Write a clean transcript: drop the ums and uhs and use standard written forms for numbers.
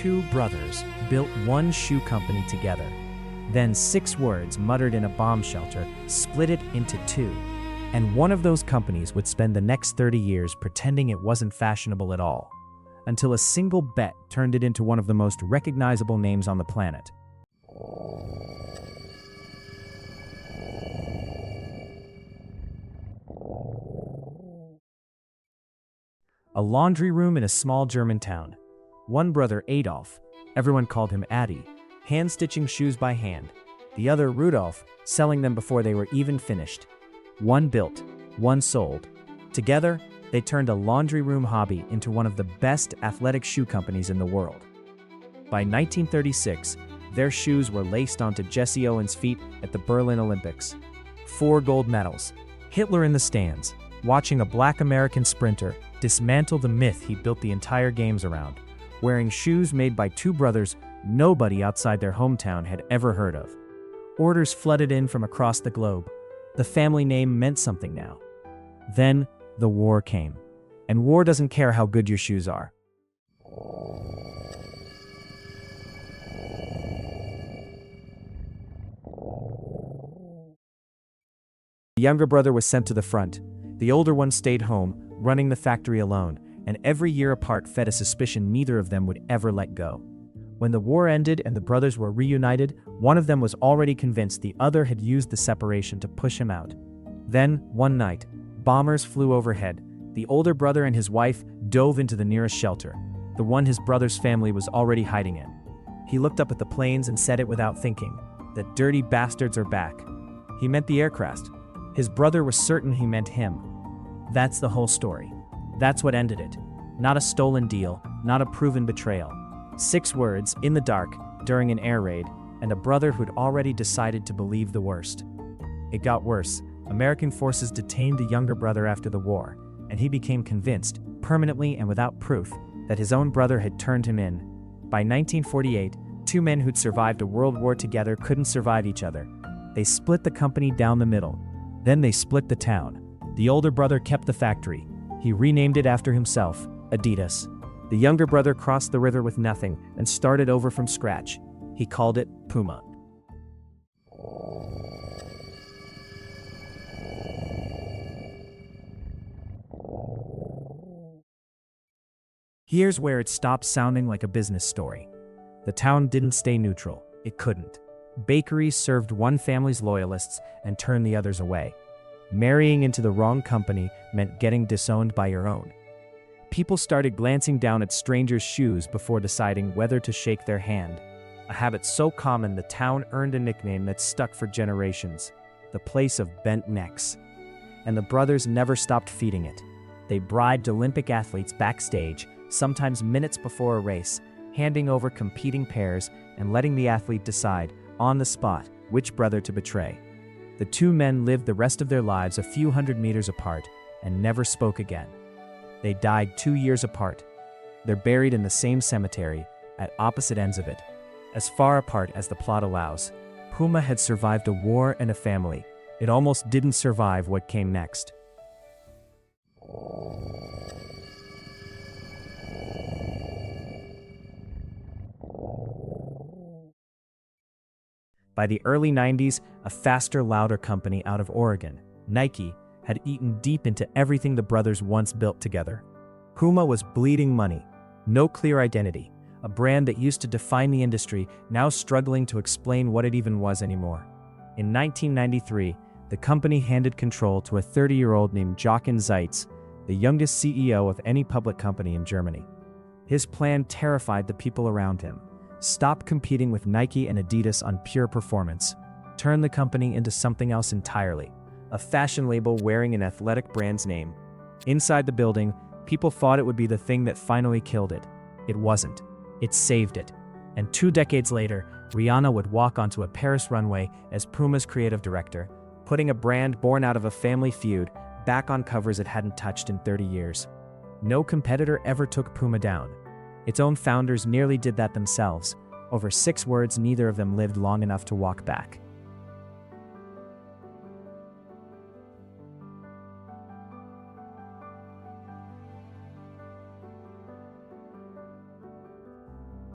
two brothers built one shoe company together. Then 6 words muttered in a bomb shelter split it into 2. And one of those companies would spend the next 30 years pretending it wasn't fashionable at all, until a single bet turned it into one of the most recognizable names on the planet. A laundry room in a small German town. One brother, Adolf, everyone called him Adi, hand-stitching shoes by hand. The other, Rudolf, selling them before they were even finished. One built, one sold. Together, they turned a laundry room hobby into one of the best athletic shoe companies in the world. By 1936, their shoes were laced onto Jesse Owens' feet at the Berlin Olympics. 4 gold medals. Hitler in the stands, watching a black American sprinter dismantle the myth he built the entire games around, wearing shoes made by 2 brothers nobody outside their hometown had ever heard of. Orders flooded in from across the globe. The family name meant something now. Then, the war came. And war doesn't care how good your shoes are. The younger brother was sent to the front. The older one stayed home, running the factory alone, and every year apart fed a suspicion neither of them would ever let go. When the war ended and the brothers were reunited, one of them was already convinced the other had used the separation to push him out. Then, one night, bombers flew overhead. The older brother and his wife dove into the nearest shelter, the one his brother's family was already hiding in. He looked up at the planes and said it without thinking, "The dirty bastards are back." He meant the aircraft. His brother was certain he meant him. That's the whole story. That's what ended it. Not a stolen deal, not a proven betrayal. 6 words, in the dark, during an air raid, and a brother who'd already decided to believe the worst. It got worse. American forces detained the younger brother after the war, and he became convinced, permanently and without proof, that his own brother had turned him in. By 1948, 2 men who'd survived a world war together couldn't survive each other. They split the company down the middle. Then they split the town. The older brother kept the factory. He renamed it after himself, Adidas. The younger brother crossed the river with nothing and started over from scratch. He called it Puma. Here's where it stops sounding like a business story. The town didn't stay neutral. It couldn't. Bakeries served one family's loyalists and turned the others away. Marrying into the wrong company meant getting disowned by your own. People started glancing down at strangers' shoes before deciding whether to shake their hand. A habit so common the town earned a nickname that stuck for generations, the place of bent necks. And the brothers never stopped feeding it. They bribed Olympic athletes backstage, sometimes minutes before a race, handing over competing pairs and letting the athlete decide, on the spot, which brother to betray. The 2 men lived the rest of their lives a few hundred meters apart and never spoke again. They died 2 years apart. They're buried in the same cemetery, at opposite ends of it, as far apart as the plot allows. Puma had survived a war and a family. It almost didn't survive what came next. By the early 90s, a faster, louder company out of Oregon, Nike, had eaten deep into everything the brothers once built together. Puma was bleeding money, no clear identity, a brand that used to define the industry, now struggling to explain what it even was anymore. In 1993, the company handed control to a 30-year-old named Jochen Zeitz, the youngest CEO of any public company in Germany. His plan terrified the people around him. Stop competing with Nike and Adidas on pure performance. Turn the company into something else entirely, a fashion label wearing an athletic brand's name. Inside the building, people thought it would be the thing that finally killed it. It wasn't. It saved it. And 2 decades later, Rihanna would walk onto a Paris runway as Puma's creative director, putting a brand born out of a family feud back on covers it hadn't touched in 30 years. No competitor ever took Puma down. Its own founders nearly did that themselves. Over 6 words, neither of them lived long enough to walk back.